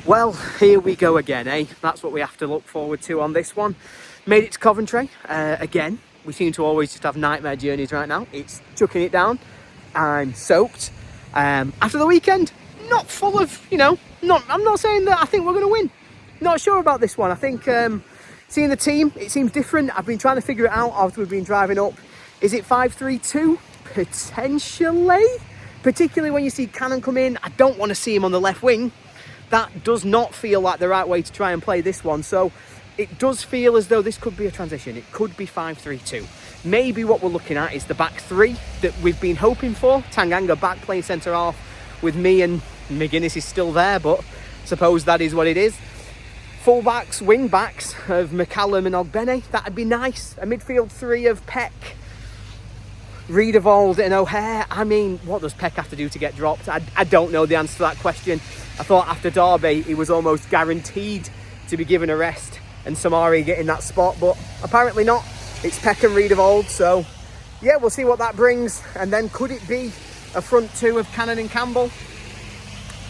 Well, here we go again, eh? That's what we have to look forward to on this one. Made it to Coventry again. We seem to always just have nightmare journeys right now. It's chucking it down. I'm soaked. After the weekend, not full of, I'm not saying that I think we're going to win. Not sure about this one. I think seeing the team, it seems different. I've been trying to figure it out after we've been driving up. Is it 5-3-2? Potentially. Particularly when you see Cannon come in. I don't want to see him on the left wing. That does not feel like the right way to try and play this one. So it does feel as though this could be a transition. It could be 5-3-2. Maybe what we're looking at is the back three that we've been hoping for. Tanganga back playing centre half with me, and 𝗤𝗏𝗏 is still there, but suppose that is what it is. Full backs, wing backs of McCallum and 𝗤𝗿𝗿. That'd be nice. A midfield three of Peck, 𝗍𝗍𝗍 and O'Hare. I mean, what does Peck have to do to get dropped? I don't know the answer to that question. I thought after Derby, he was almost guaranteed to be given a rest and Samari getting that spot, but apparently not. It's Peck and 𝗍𝗍𝗍, so yeah, we'll see what that brings. And then could it be a front two of Cannon and Campbell?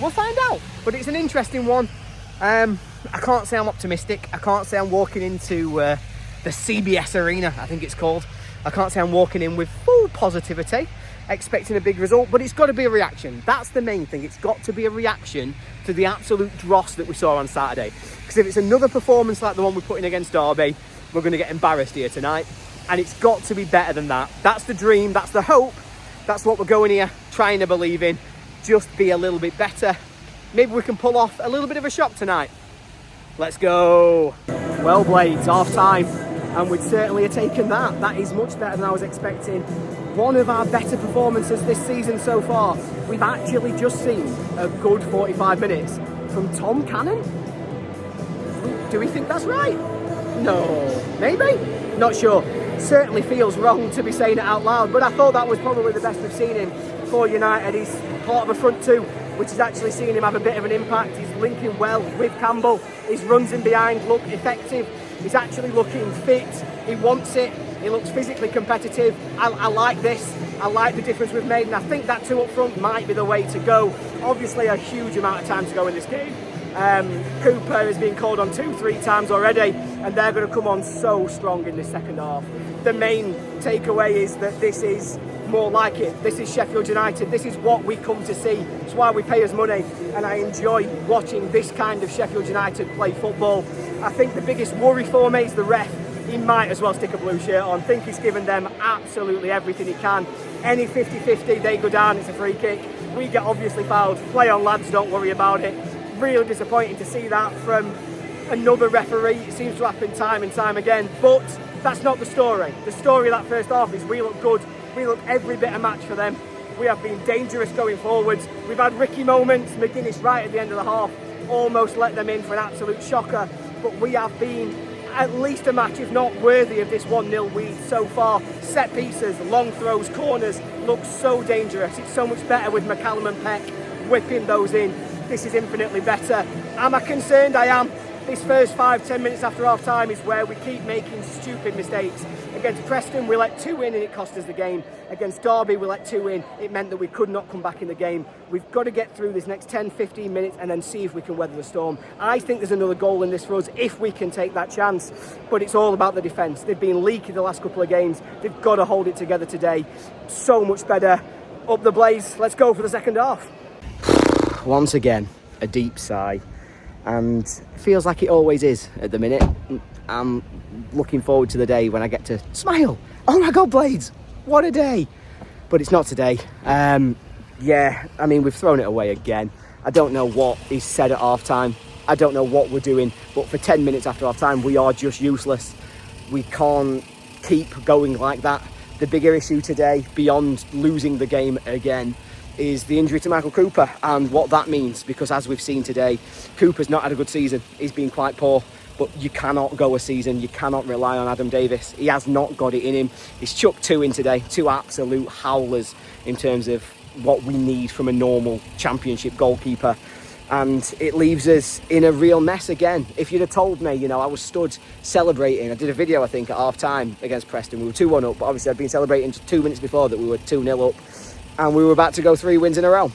We'll find out, but it's an interesting one. I can't say I'm optimistic. I can't say I'm walking into the CBS Arena, I think it's called. I can't say I'm walking in with full positivity, expecting a big result, but it's got to be a reaction. That's the main thing. It's got to be a reaction to the absolute dross that we saw on Saturday. Because if it's another performance like the one we put in against Derby, we're going to get embarrassed here tonight. And it's got to be better than that. That's the dream. That's the hope. That's what we're going here trying to believe in. Just be a little bit better. Maybe we can pull off a little bit of a shock tonight. Let's go. Well, Blades, half time. And we'd certainly have taken that. That is much better than I was expecting. One of our better performances this season so far. We've actually just seen a good 45 minutes from Tom Cannon. Do we think that's right? No. Maybe? Not sure. Certainly feels wrong to be saying it out loud, but I thought that was probably the best we've seen him for United. He's part of a front two, which is actually seeing him have a bit of an impact. He's linking well with Campbell. His runs in behind look effective. He's actually looking fit. He wants it. He looks physically competitive. I like this. I like the difference we've made, and I think that two up front might be the way to go. Obviously, a huge amount of time to go in this game. Cooper has been called on 2-3 times already, and they're going to come on so strong in the second half. The main takeaway is that this is more like it. This is Sheffield United. This is what we come to see. It's why we pay us money, and I enjoy watching this kind of Sheffield United play football. I think the biggest worry for me is the ref. He might as well stick a blue shirt on. I think he's given them absolutely everything he can. Any 50-50, they go down, it's a free kick. We get obviously fouled. Play on, lads, don't worry about it. Really disappointing to see that from another referee. It seems to happen time and time again, but that's not the story. The story of that first half is we look good. We look every bit a match for them. We have been dangerous going forwards. We've had Ricky moments. 𝗤𝗏𝗏 right at the end of the half almost let them in for an absolute shocker, but we have been at least a match, if not worthy of this 1-0 lead so far. Set pieces, long throws, corners look so dangerous. It's so much better with McCallum and Peck whipping those in. This is infinitely better. Am I concerned? I am. This first 5-10 minutes after half time is where we keep making stupid mistakes. Against Preston, we let 2 in and it cost us the game. Against Derby, we let 2 in. It meant that we could not come back in the game. We've got to get through this next 10-15 minutes and then see if we can weather the storm. I think there's another goal in this for us if we can take that chance. But it's all about the defence. They've been leaky the last couple of games. They've got to hold it together today. So much better. Up the Blaze. Let's go for the second half. Once again, a deep sigh. And it feels like it always is at the minute. I'm looking forward to the day when I get to smile. Oh my God, Blades, what a day. But it's not today. Yeah, I mean, we've thrown it away again. I don't know what is said at half time. I don't know what we're doing, but for 10 minutes after half time, we are just useless. We can't keep going like that. The bigger issue today, beyond losing the game again, is the injury to Michael Cooper and what that means, because as we've seen today, Cooper's not had a good season. He's been quite poor, but you cannot go a season, you cannot rely on Adam Davies. He has not got it in him. He's chucked 2 in today, 2 absolute howlers in terms of what we need from a normal championship goalkeeper, and it leaves us in a real mess again. If you'd have told me, I was stood celebrating, I did a video I think at half time against Preston, we were 2-1 up, but obviously I'd been celebrating just 2 minutes before that we were 2-0 up and we were about to go 3 wins in a row.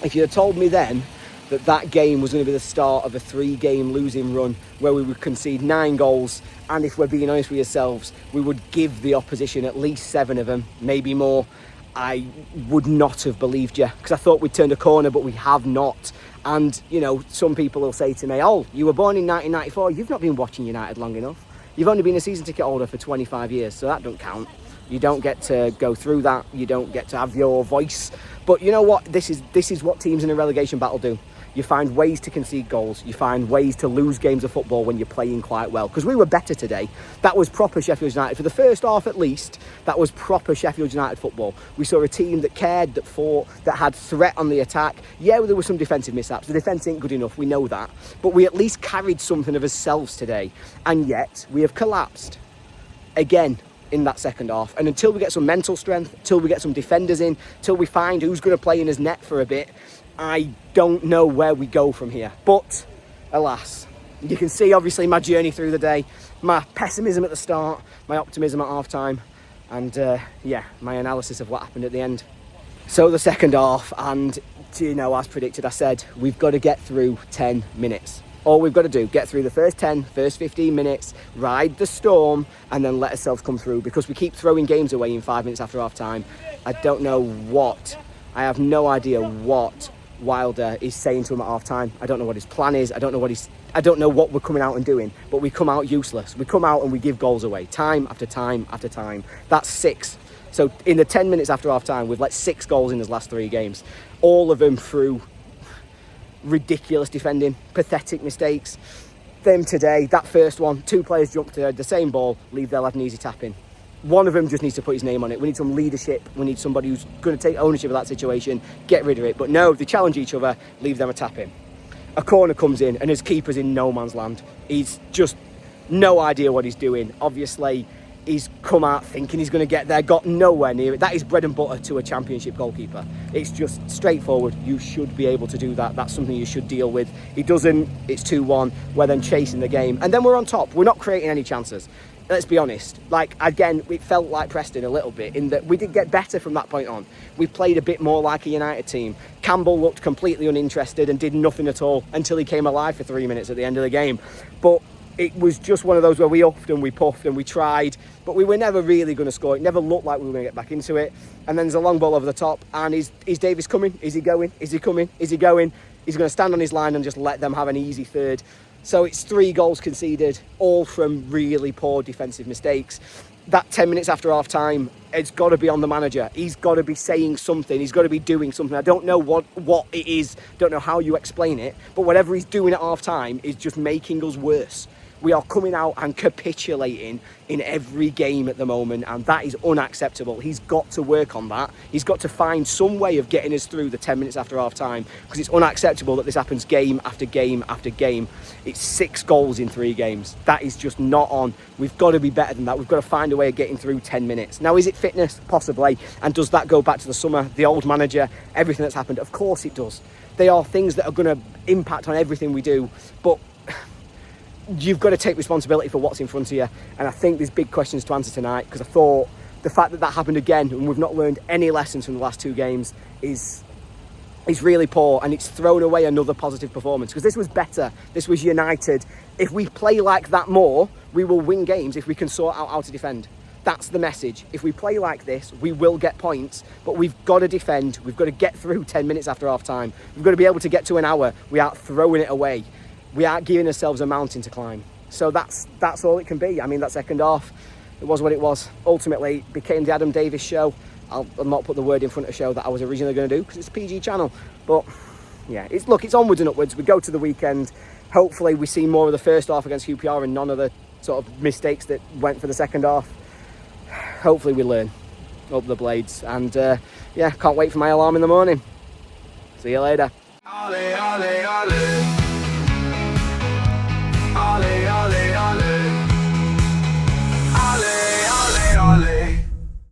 If you'd have told me then that game was going to be the start of a 3-game losing run where we would concede 9 goals, and if we're being honest with yourselves, we would give the opposition at least 7 of them, maybe more. I would not have believed you, because I thought we'd turned a corner, but we have not. And, you know, some people will say to me, oh, you were born in 1994, you've not been watching United long enough. You've only been a season ticket holder for 25 years, so that don't count. You don't get to go through that. You don't get to have your voice. But you know what? This is what teams in a relegation battle do. You find ways to concede goals. You find ways to lose games of football when you're playing quite well. Because we were better today. That was proper Sheffield United. For the first half at least, that was proper Sheffield United football. We saw a team that cared, that fought, that had threat on the attack. Yeah, there were some defensive mishaps. The defence ain't good enough, we know that. But we at least carried something of ourselves today. And yet, we have collapsed again in that second half. And until we get some mental strength, until we get some defenders in, till we find who's going to play in his net for a bit, I don't know where we go from here. But alas, you can see obviously my journey through the day, my pessimism at the start, my optimism at half time, and yeah, my analysis of what happened at the end. So the second half, and you know, as predicted, I said we've got to get through 10 minutes. All we've got to do, get through the first 15 minutes, ride the storm, and then let ourselves come through, because we keep throwing games away in 5 minutes after half time. I don't know what, I have no idea what Wilder is saying to him at half time. I don't know what his plan is. I don't know what we're coming out and doing, but we come out useless. We come out and we give goals away time after time after time. That's 6. So in the 10 minutes after half time, we've let 6 goals in his last 3 games, all of them through ridiculous defending, pathetic mistakes. Them today, that first one, 2 players jump to the same ball, leave their lad an easy tap in. One of them just needs to put his name on it. We need some leadership. We need somebody who's going to take ownership of that situation, get rid of it. But no, they challenge each other, leave them a tap in. A corner comes in and his keeper's in no man's land. He's just no idea what he's doing. Obviously, he's come out thinking he's going to get there, got nowhere near it. That is bread and butter to a championship goalkeeper. It's just straightforward. You should be able to do that. That's something you should deal with. He doesn't. It's 2-1. We're then chasing the game. And then we're on top. We're not creating any chances. Let's be honest, like, again, it felt like Preston a little bit in that we did get better from that point on. We played a bit more like a United team. Campbell looked completely uninterested and did nothing at all until he came alive for 3 minutes at the end of the game. But it was just one of those where we upped and we puffed and we tried, but we were never really going to score. It never looked like we were going to get back into it. And then there's a long ball over the top, and is Davies coming? Is he going? Is he coming? Is he going? He's going to stand on his line and just let them have an easy third. So it's 3 goals conceded, all from really poor defensive mistakes. That 10 minutes after half time, it's got to be on the manager. He's got to be saying something. He's got to be doing something. I don't know what it is. Don't know how you explain it. But whatever he's doing at half time is just making us worse. We are coming out and capitulating in every game at the moment, and that is unacceptable. He's got to work on that. He's got to find some way of getting us through the 10 minutes after half time, because it's unacceptable that this happens game after game after game. It's 6 goals in 3 games. That is just not on. We've got to be better than that. We've got to find a way of getting through 10 minutes. Now, is it fitness? Possibly. And does that go back to the summer, the old manager, everything that's happened? Of course it does. They are things that are going to impact on everything we do, but you've got to take responsibility for what's in front of you. And I think there's big questions to answer tonight, because I thought the fact that happened again and we've not learned any lessons from the last 2 games is really poor, and it's thrown away another positive performance, because this was better. This was United. If we play like that more, we will win games if we can sort out how to defend. That's the message. If we play like this, we will get points, but we've got to defend. We've got to get through 10 minutes after half time. We've got to be able to get to an hour without throwing it away. We aren't giving ourselves a mountain to climb. So that's all it can be. I mean, that second half, it was what it was. Ultimately, it became the Adam Davies show. I'll not put the word in front of show that I was originally going to do, because it's a PG channel. But yeah, it's onwards and upwards. We go to the weekend. Hopefully we see more of the first half against 𝗬𝗑 and none of the sort of mistakes that went for the second half. Hopefully we learn. Up the blades. And yeah, can't wait for my alarm in the morning. See you later.